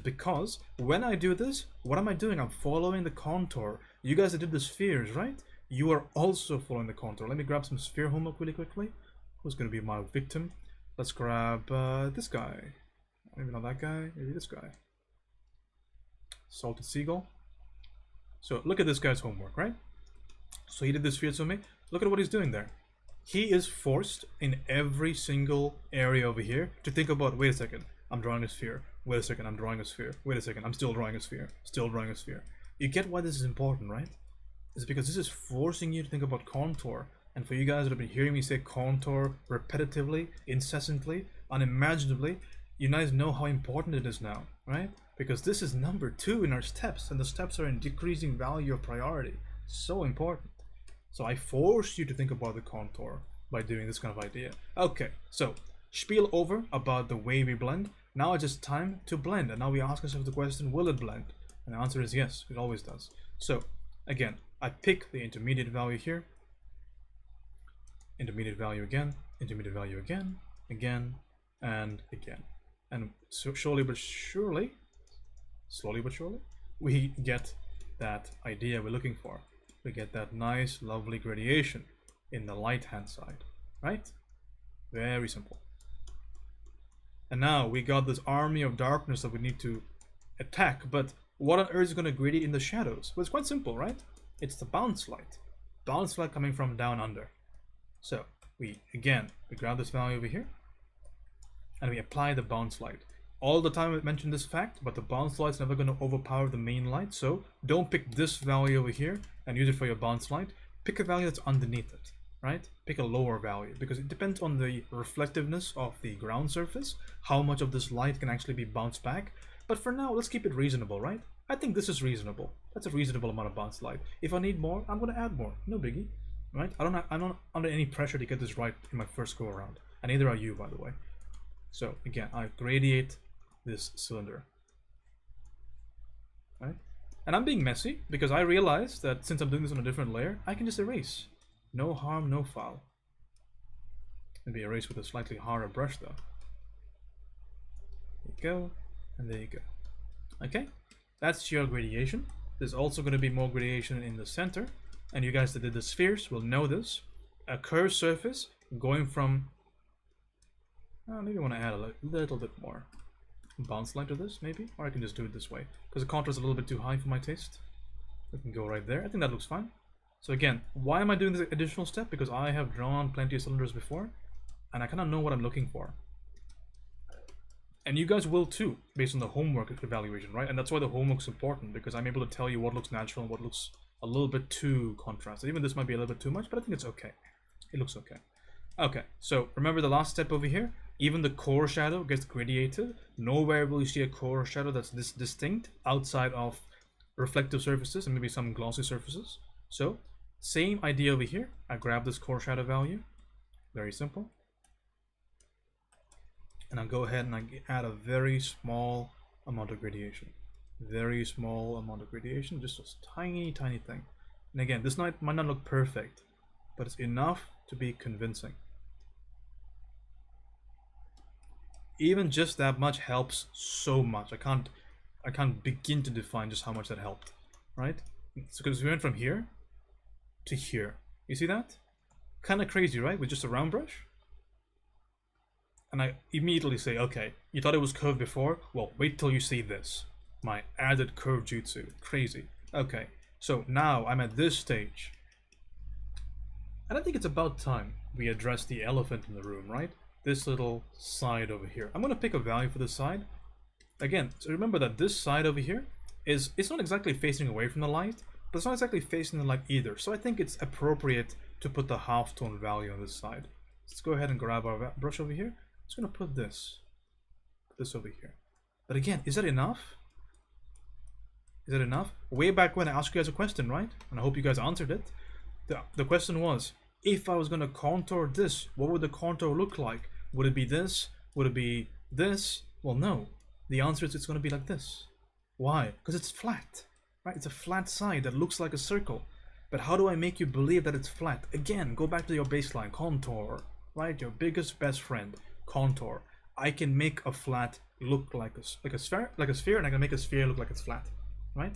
A: because when I do this, what am I doing? I'm following the contour. You guys that did the spheres, right? You are also following the contour. Let me grab some sphere homework really quickly. Who's going to be my victim? Let's grab this guy. Maybe not that guy. Maybe this guy. Salted Seagull. So look at this guy's homework, right? So he did this sphere to me. Look at what he's doing there. He is forced in every single area over here to think about, wait a second, I'm drawing a sphere. Wait a second, I'm drawing a sphere. Wait a second, I'm still drawing a sphere. Still drawing a sphere. You get why this is important, right? It's because this is forcing you to think about contour. And for you guys that have been hearing me say contour repetitively, incessantly, unimaginably, you guys know how important it is now, right? Because this is number 2 in our steps, and the steps are in decreasing value of priority. So important. So I forced you to think about the contour by doing this kind of idea. Okay, so spiel over about the way we blend. Now it's just time to blend. And now we ask ourselves the question, will it blend? And the answer is yes, it always does. So again, I pick the intermediate value here. Intermediate value again, intermediate value again, again, and again. And so slowly but surely, we get that idea we're looking for. We get that nice, lovely gradation in the light hand side, right? Very simple. And now we got this army of darkness that we need to attack, but what on earth is going to grady in the shadows? Well, it's quite simple, right? It's the bounce light. Bounce light coming from down under. So we grab this value over here and we apply the bounce light. All the time I mentioned this fact, but the bounce light's never going to overpower the main light, so don't pick this value over here and use it for your bounce light. Pick a value that's underneath it, right? Pick a lower value, because it depends on the reflectiveness of the ground surface, how much of this light can actually be bounced back. But for now, let's keep it reasonable, right? I think this is reasonable. That's a reasonable amount of bounce light. If I need more, I'm going to add more. No biggie, right? I'm not under any pressure to get this right in my first go around, and neither are you, by the way. So again, I gradiate this cylinder. right? And I'm being messy because I realize that since I'm doing this on a different layer, I can just erase. No harm, no foul. Maybe erase with a slightly harder brush though. There you go, and there you go. Okay, that's your gradation. There's also going to be more gradation in the center, and you guys that did the spheres will know this. A curved surface going from... maybe I want to add a little bit more bounce line to this, maybe? Or I can just do it this way, because the contour is a little bit too high for my taste. I can go right there. I think that looks fine. So again, why am I doing this additional step? Because I have drawn plenty of cylinders before, and I kind of know what I'm looking for. And you guys will too, based on the homework evaluation, right? And that's why the homework's important, because I'm able to tell you what looks natural and what looks a little bit too contrasted. Even this might be a little bit too much, but I think it's okay. It looks okay. Okay, so remember the last step over here? Even the core shadow gets gradiated. Nowhere will you see a core shadow that's this distinct outside of reflective surfaces and maybe some glossy surfaces. So, same idea over here. I grab this core shadow value. Very simple. And I'll go ahead and I add a very small amount of gradation. Very small amount of gradation, just a tiny, tiny thing. And again, this might not look perfect, but it's enough to be convincing. Even just that much helps so much. I can't begin to define just how much that helped, right? So because we went from here to here. You see that? Kind of crazy, right? With just a round brush. And I immediately say, okay, you thought it was curved before? Well, wait till you see this. My added curve jutsu. Crazy. Okay, so now I'm at this stage. And I think it's about time we address the elephant in the room, right? This little side over here. I'm going to pick a value for this side. Again, so remember that this side over here it's not exactly facing away from the light, but it's not exactly facing the light either. So I think it's appropriate to put the halftone value on this side. Let's go ahead and grab our brush over here. I'm just going to put this over here. But again, is that enough? Is that enough? Way back when I asked you guys a question, right? And I hope you guys answered it. The question was, if I was going to contour this, what would the contour look like? Would it be this? Would it be this? Well, no. The answer is it's going to be like this. Why? Because it's flat, right? It's a flat side that looks like a circle. But how do I make you believe that it's flat? Again, go back to your baseline, contour, right? Your biggest best friend, contour. I can make a flat look like a sphere, and I can make a sphere look like it's flat, right?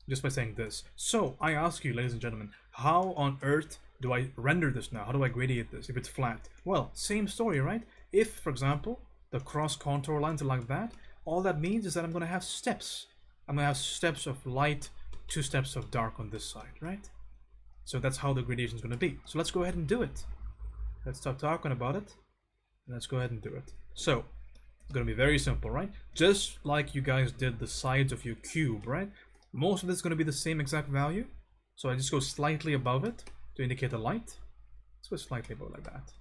A: Just by saying this. So I ask you, ladies and gentlemen, how on earth do I render this now? How do I gradate this if it's flat? Well, same story, right? If, for example, the cross contour lines are like that, all that means is that I'm going to have steps. I'm going to have steps of light, 2 steps of dark on this side, right? So that's how the gradation is going to be. So let's go ahead and do it. Let's stop talking about it. And let's go ahead and do it. So it's going to be very simple, right? Just like you guys did the sides of your cube, right? Most of this is going to be the same exact value. So I just go slightly above it to indicate the light. Let's go slightly above like that.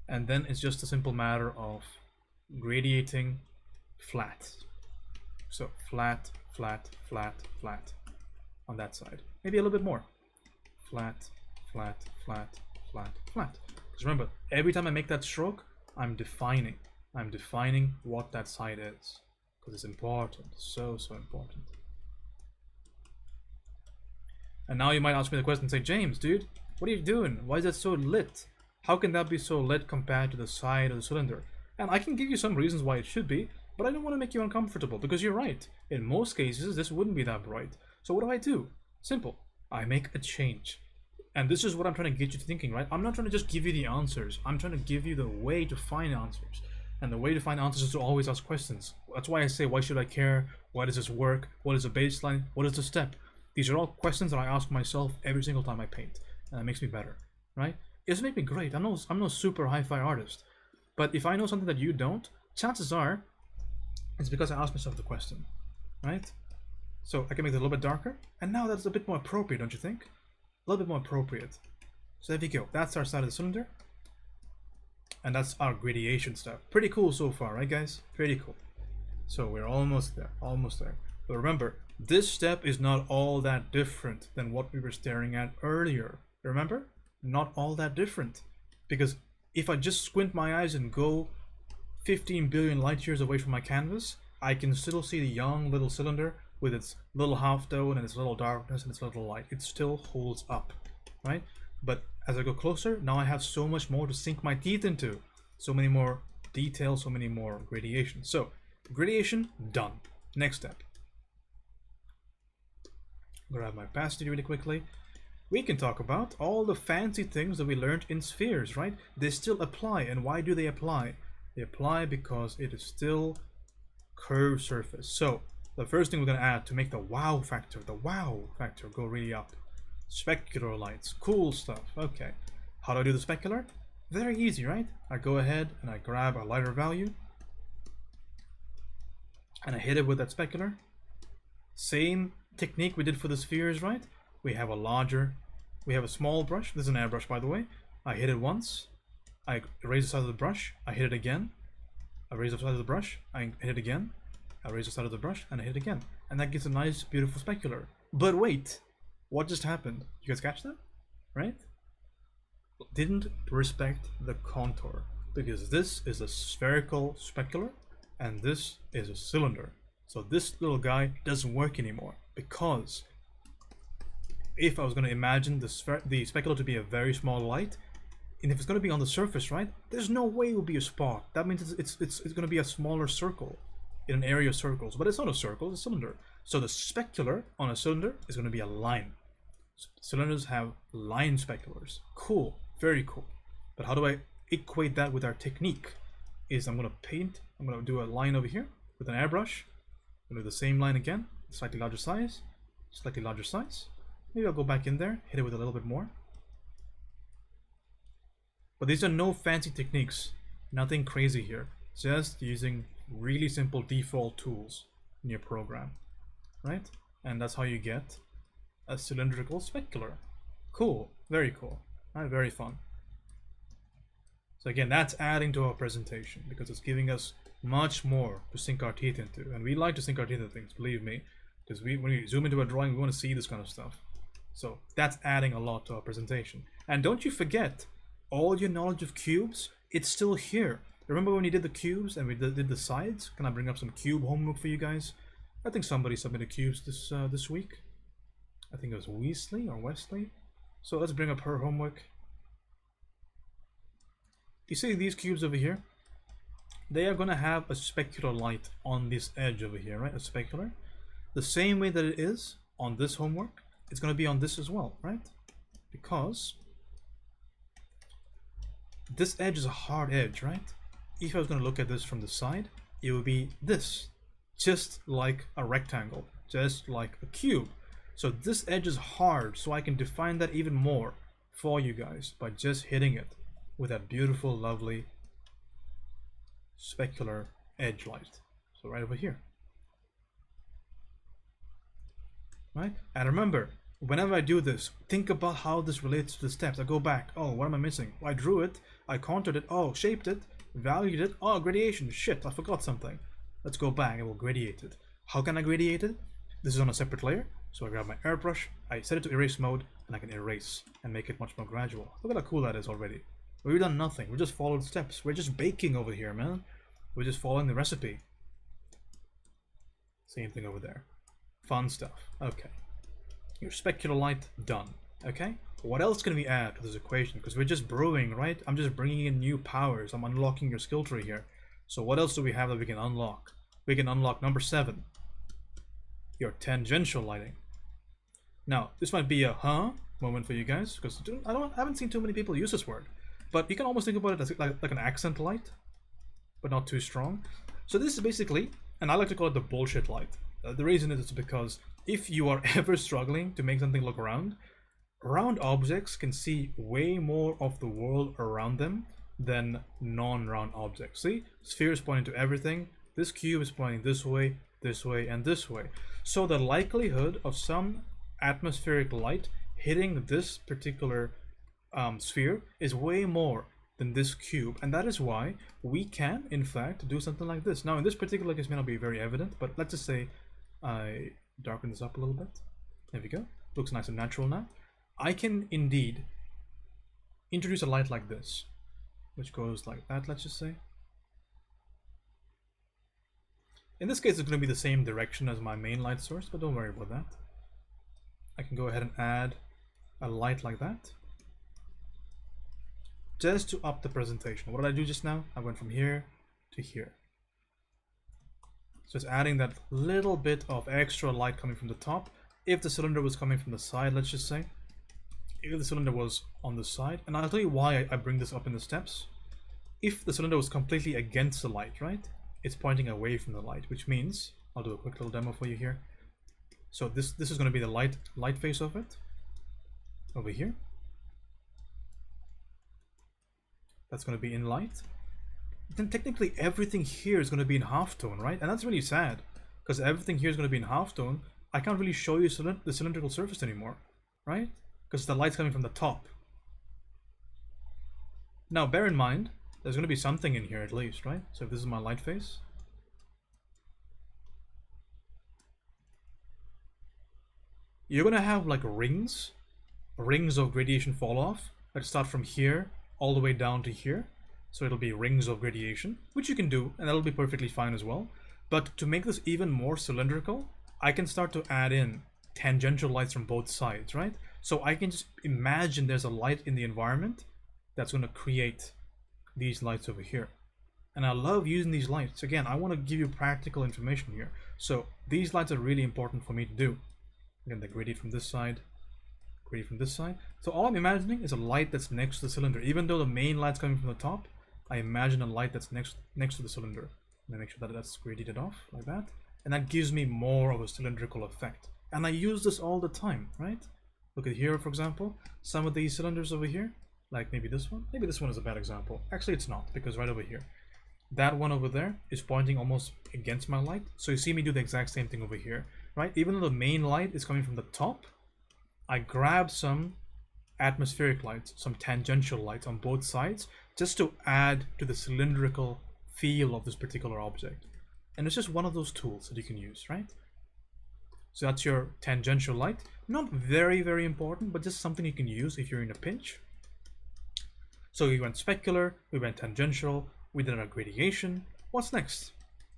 A: And then it's just a simple matter of gradiating flat. So flat, flat, flat, flat on that side. Maybe a little bit more. Flat, flat, flat, flat, flat. Because remember, every time I make that stroke, I'm defining what that side is. Because it's important. So, so important. And now you might ask me the question and say, James, dude, what are you doing? Why is that so lit? How can that be so lit compared to the side of the cylinder? And I can give you some reasons why it should be, but I don't want to make you uncomfortable because you're right. In most cases, this wouldn't be that bright. So what do? Simple. I make a change. And this is what I'm trying to get you to thinking, right? I'm not trying to just give you the answers. I'm trying to give you the way to find answers. And the way to find answers is to always ask questions. That's why I say, why should I care? Why does this work? What is the baseline? What is the step? These are all questions that I ask myself every single time I paint. And that makes me better, right? It doesn't make me great. I'm no super hi-fi artist. But if I know something that you don't, chances are it's because I asked myself the question, right? So I can make it a little bit darker. And now that's a bit more appropriate, don't you think? A little bit more appropriate. So there we go. That's our side of the cylinder. And that's our gradation stuff. Pretty cool so far, right guys? Pretty cool. So we're almost there, almost there. But remember, this step is not all that different than what we were staring at earlier. Remember? Not all that different. Because if I just squint my eyes and go 15 billion light years away from my canvas, I can still see the young little cylinder with its little half dome and its little darkness and its little light. It still holds up, right? But as I go closer, now I have so much more to sink my teeth into. So many more details, so many more gradations. So, gradation, done. Next step. Grab my opacity really quickly. We can talk about all the fancy things that we learned in spheres, right? They still apply. And why do they apply? They apply because it is still curved surface. So the first thing we're going to add to make the wow factor go really up. Specular lights, cool stuff. Okay, how do I do the specular? Very easy, right? I go ahead and I grab a lighter value and I hit it with that specular. Same technique we did for the spheres, right? We have a small brush. This is an airbrush, by the way. I hit it once. I raise the size of the brush. I hit it again. I raise the size of the brush. I hit it again. I raise the size of the brush and I hit it again. And that gives a nice, beautiful specular. But wait, what just happened? You guys catch that? Right? Didn't respect the contour because this is a spherical specular and this is a cylinder. So this little guy doesn't work anymore because if I was going to imagine the specular to be a very small light, and if it's going to be on the surface, right, there's no way it would be a spot. That means it's going to be a smaller circle in an area of circles, but it's not a circle, it's a cylinder. So the specular on a cylinder is going to be a line. Cylinders have line speculars. Cool, very cool. But how do I equate that with our technique? Is I'm going to do a line over here with an airbrush. I'm going to do the same line again, slightly larger size, slightly larger size. Maybe I'll go back in there, hit it with a little bit more. But these are no fancy techniques, nothing crazy here. Just using really simple default tools in your program, right? And that's how you get a cylindrical specular. Cool, very cool, right? Very fun. So again, that's adding to our presentation because it's giving us much more to sink our teeth into. And we like to sink our teeth into things, believe me, because when we zoom into a drawing, we want to see this kind of stuff. So that's adding a lot to our presentation. And don't you forget, all your knowledge of cubes, it's still here. Remember when you did the cubes and we did the sides? Can I bring up some cube homework for you guys? I think somebody submitted cubes this week. I think it was Weasley or Wesley. So let's bring up her homework. You see these cubes over here? They are going to have a specular light on this edge over here, right? A specular. The same way that it is on this homework, it's going to be on this as well, right? Because this edge is a hard edge, right? If I was going to look at this from the side, it would be this, just like a rectangle, just like a cube. So this edge is hard, so I can define that even more for you guys by just hitting it with that beautiful, lovely specular edge light. So right over here. Right? And remember, whenever I do this, think about how this relates to the steps. I go back. Oh, what am I missing? Well, I drew it. I contoured it. Oh, shaped it. Valued it. Oh, gradation. Shit, I forgot something. Let's go back and we'll gradiate it. How can I gradiate it? This is on a separate layer. So I grab my airbrush. I set it to erase mode and I can erase and make it much more gradual. Look at how cool that is already. We've done nothing. We just followed steps. We're just baking over here, man. We're just following the recipe. Same thing over there. Fun stuff. Okay. Your specular light done. Okay. What else can we add to this equation? Because we're just brewing, right? I'm just bringing in new powers. I'm unlocking your skill tree here. So what else do we have that we can unlock? We can unlock number 7. Your tangential lighting. Now, this might be a huh moment for you guys because I haven't seen too many people use this word. But you can almost think about it as like an accent light, but not too strong. So this is basically, and I like to call it the bullshit light. The reason is because if you are ever struggling to make something look round objects can see way more of the world around them than non-round objects. See, sphere is pointing to everything. This cube is pointing this way, and this way. So the likelihood of some atmospheric light hitting this particular sphere is way more than this cube, and that is why we can in fact do something like this. Now in this particular case may not be very evident, but let's just say I darken this up a little bit. There we go. Looks nice and natural now. I can indeed introduce a light like this, which goes like that, let's just say. In this case, it's going to be the same direction as my main light source, but don't worry about that. I can go ahead and add a light like that, just to up the presentation. What did I do just now? I went from here to here. So it's adding that little bit of extra light coming from the top. If the cylinder was coming from the side, let's just say, if the cylinder was on the side, and I'll tell you why I bring this up in the steps. If the cylinder was completely against the light, right? It's pointing away from the light, which means, I'll do a quick little demo for you here. So this is going to be the light face of it, over here. That's going to be in light. Then technically everything here is going to be in halftone, right? And that's really sad, because everything here is going to be in halftone. I can't really show you the cylindrical surface anymore, right? Because the light's coming from the top. Now bear in mind, there's going to be something in here at least, right? So if this is my light face, you're going to have like rings of gradation fall off that start from here all the way down to here. So it'll be rings of gradation, which you can do, and that'll be perfectly fine as well. But to make this even more cylindrical, I can start to add in tangential lights from both sides, right? So I can just imagine there's a light in the environment that's going to create these lights over here. And I love using these lights. Again, I want to give you practical information here. So these lights are really important for me to do. Again, they gradate from this side, gradate from this side. So all I'm imagining is a light that's next to the cylinder. Even though the main light's coming from the top, I imagine a light that's next to the cylinder. And I make sure that that's gradiated off like that. And that gives me more of a cylindrical effect. And I use this all the time, right? Look at here, for example, some of these cylinders over here, like maybe this one. Maybe this one is a bad example. Actually, it's not, because right over here, that one over there is pointing almost against my light. So you see me do the exact same thing over here, right? Even though the main light is coming from the top, I grab some atmospheric lights, some tangential lights on both sides, just to add to the cylindrical feel of this particular object. And it's just one of those tools that you can use, right? So that's your tangential light. Not very, very important, but just something you can use if you're in a pinch. So we went specular, we went tangential, we did our gradation. What's next,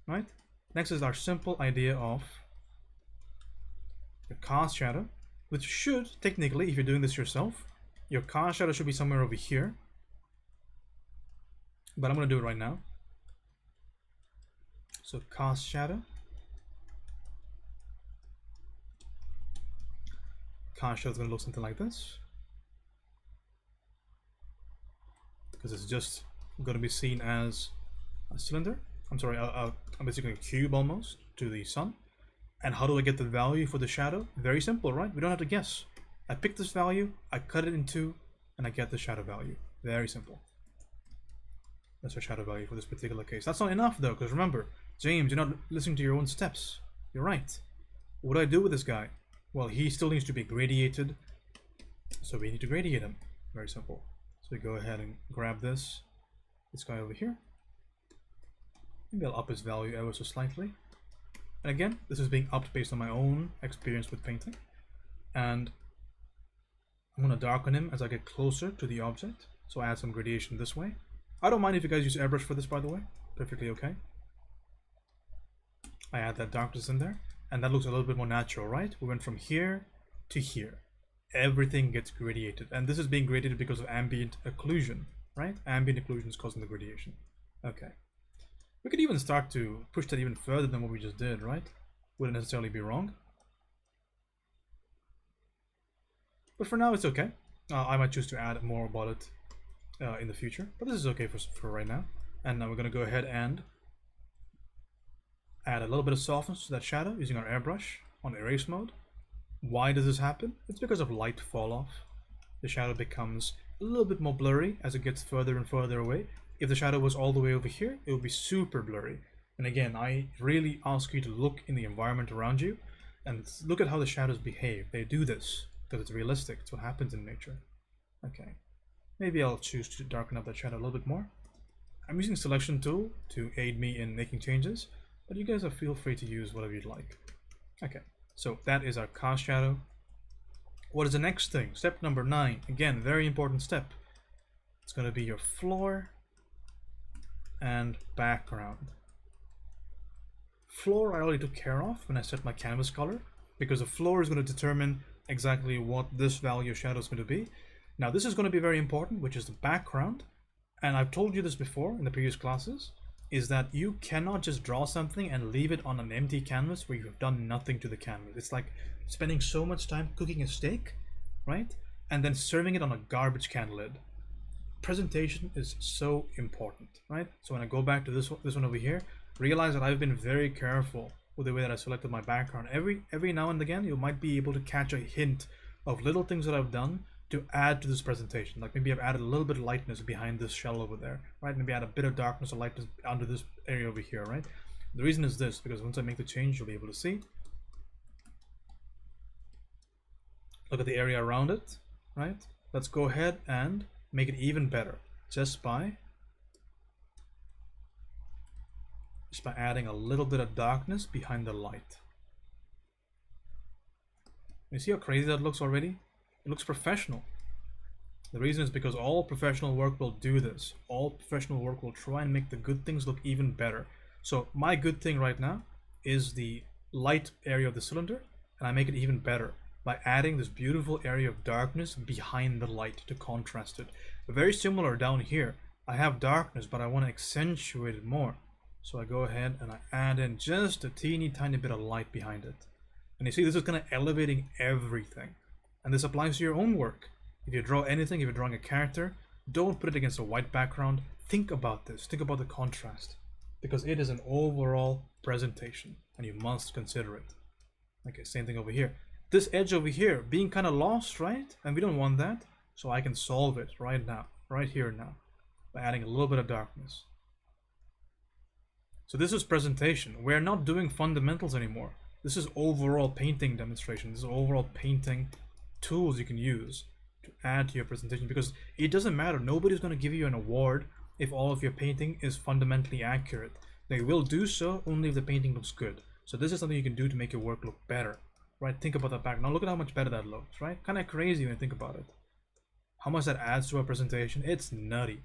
A: right? Next is our simple idea of the cast shadow, which should, technically, if you're doing this yourself, your cast shadow should be somewhere over here. But I'm going to do it right now. So cast shadow. Cast shadow is going to look something like this, because it's just going to be seen as a cylinder. I'm sorry, basically a cube almost to the sun. And how do I get the value for the shadow? Very simple, right? We don't have to guess. I pick this value, I cut it in two, and I get the shadow value. Very simple. That's our shadow value for this particular case. That's not enough though, because remember, James, you're not listening to your own steps. You're right. What do I do with this guy? Well, he still needs to be gradiated, so we need to gradiate him. Very simple. So we go ahead and grab this guy over here. Maybe I'll up his value ever so slightly. And again, this is being upped based on my own experience with painting. And I'm going to darken him as I get closer to the object. So I add some gradation this way. I don't mind if you guys use airbrush for this, by the way. Perfectly okay. I add that darkness in there. And that looks a little bit more natural, right? We went from here to here. Everything gets gradiated. And this is being gradiated because of ambient occlusion, right? Ambient occlusion is causing the gradation. Okay. We could even start to push that even further than what we just did, right? Wouldn't necessarily be wrong. But for now, it's okay. I might choose to add more about it in the future. But this is okay for right now. And now we're going to go ahead and add a little bit of softness to that shadow using our airbrush on erase mode. Why does this happen? It's because of light fall off. The shadow becomes a little bit more blurry as it gets further and further away. If the shadow was all the way over here, it would be super blurry. And again, I really ask you to look in the environment around you and look at how the shadows behave. They do this because it's realistic. It's what happens in nature. Okay, maybe I'll choose to darken up that shadow a little bit more. I'm using selection tool to aid me in making changes, but you guys feel free to use whatever you'd like. Okay, so that is our cast shadow. What is the next thing? Step number 9. Again, very important step. It's going to be your floor and background. Floor I already took care of when I set my canvas color, because the floor is going to determine exactly what this value of shadow is going to be. Now this is going to be very important, which is the background. And I've told you this before in the previous classes, is that you cannot just draw something and leave it on an empty canvas where you have done nothing to the canvas. It's like spending so much time cooking a steak, right? And then serving it on a garbage can lid. Presentation is so important, right? So when I go back to this one over here, realize that I've been very careful with the way that I selected my background. Every now and again, you might be able to catch a hint of little things that I've done to add to this presentation. Like maybe I've added a little bit of lightness behind this shell over there, right? Maybe add a bit of darkness or lightness under this area over here, right? The reason is this, because once I make the change, you'll be able to see. Look at the area around it, right? Let's go ahead and make it even better just by adding a little bit of darkness behind the light. You see how crazy that looks already? It looks professional. The reason is because all professional work will do this. All professional work will try and make the good things look even better. So my good thing right now is the light area of the cylinder, and I make it even better by adding this beautiful area of darkness behind the light to contrast it. Very similar down here. I have darkness, but I want to accentuate it more. So I go ahead and I add in just a teeny tiny bit of light behind it. And you see, this is kind of elevating everything. And this applies to your own work. If you draw anything, if you're drawing a character, don't put it against a white background. Think about this. Think about the contrast. Because it is an overall presentation, and you must consider it. Okay, same thing over here. This edge over here being kind of lost, right? And we don't want that. So I can solve it right now, right here now, by adding a little bit of darkness. So this is presentation. We're not doing fundamentals anymore. This is overall painting demonstration. This is overall painting tools you can use to add to your presentation, because it doesn't matter. Nobody's going to give you an award if all of your painting is fundamentally accurate. They will do so only if the painting looks good. So this is something you can do to make your work look better, right? Think about that back. Now look at how much better that looks, right? Kind of crazy when you think about it. How much that adds to our presentation. It's nutty.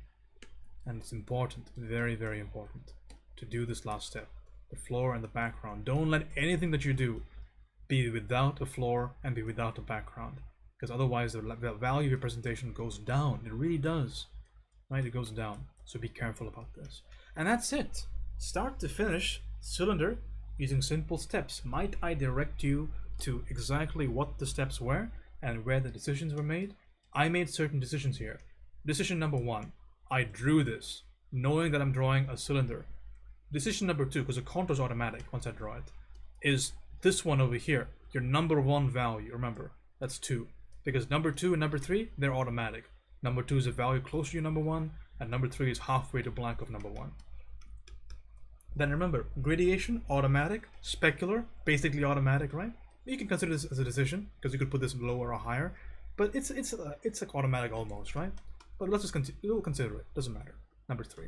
A: And it's important, very, very important, to do this last step. The floor and the background. Don't let anything that you do be without a floor and be without a background, because otherwise the value of your presentation goes down. It really does, right? It goes down. So be careful about this. And that's it. Start to finish cylinder using simple steps. Might I direct you to exactly what the steps were and where the decisions were made? I made certain decisions here. Decision number 1, I drew this knowing that I'm drawing a cylinder. Decision number 2, because the contour is automatic once I draw it, is this one over here, your number 1 value. Remember, that's 2, because number 2 and number 3, they're automatic. Number 2 is a value close to your number 1, and number 3 is halfway to blank of number 1. Then remember, gradation, automatic, specular, basically automatic, right? You can consider this as a decision, because you could put this lower or higher, but it's like automatic almost, right? But let's just we'll consider it, doesn't matter. Number 3.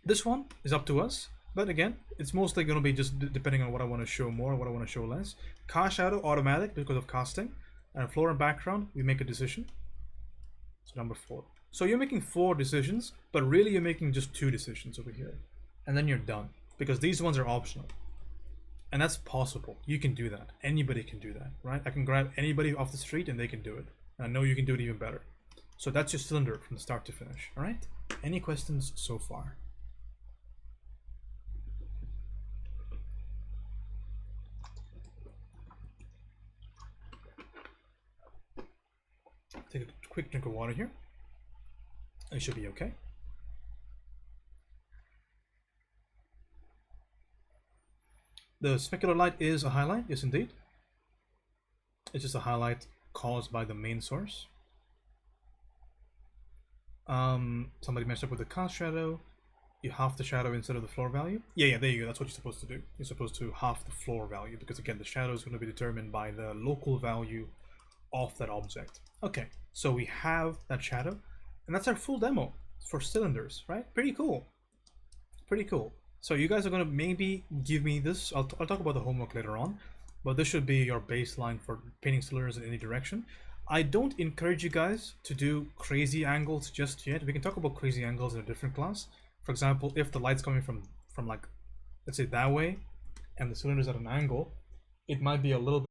A: This one is up to us. But again, it's mostly going to be just depending on what I want to show more, what I want to show less. Cast shadow, automatic because of casting. And floor and background, we make a decision. So number 4. So you're making 4 decisions, but really you're making just 2 decisions over here. And then you're done, because these ones are optional. And that's possible. You can do that. Anybody can do that, right? I can grab anybody off the street and they can do it. And I know you can do it even better. So that's your cylinder from start to finish, all right? Any questions so far? Take a quick drink of water here. It should be okay. The specular light is a highlight, yes indeed. It's just a highlight caused by the main source. Somebody messed up with the cast shadow. You half the shadow instead of the floor value. Yeah, there you go. That's what you're supposed to do. You're supposed to half the floor value, because again, the shadow is going to be determined by the local value of that object. Okay, so we have that shadow, and that's our full demo for cylinders, right? Pretty cool. Pretty cool. So you guys are going to maybe give me this. I'll talk about the homework later on, but this should be your baseline for painting cylinders in any direction. I don't encourage you guys to do crazy angles just yet. We can talk about crazy angles in a different class. For example, if the light's coming from like let's say that way, and the cylinder is at an angle, it might be a little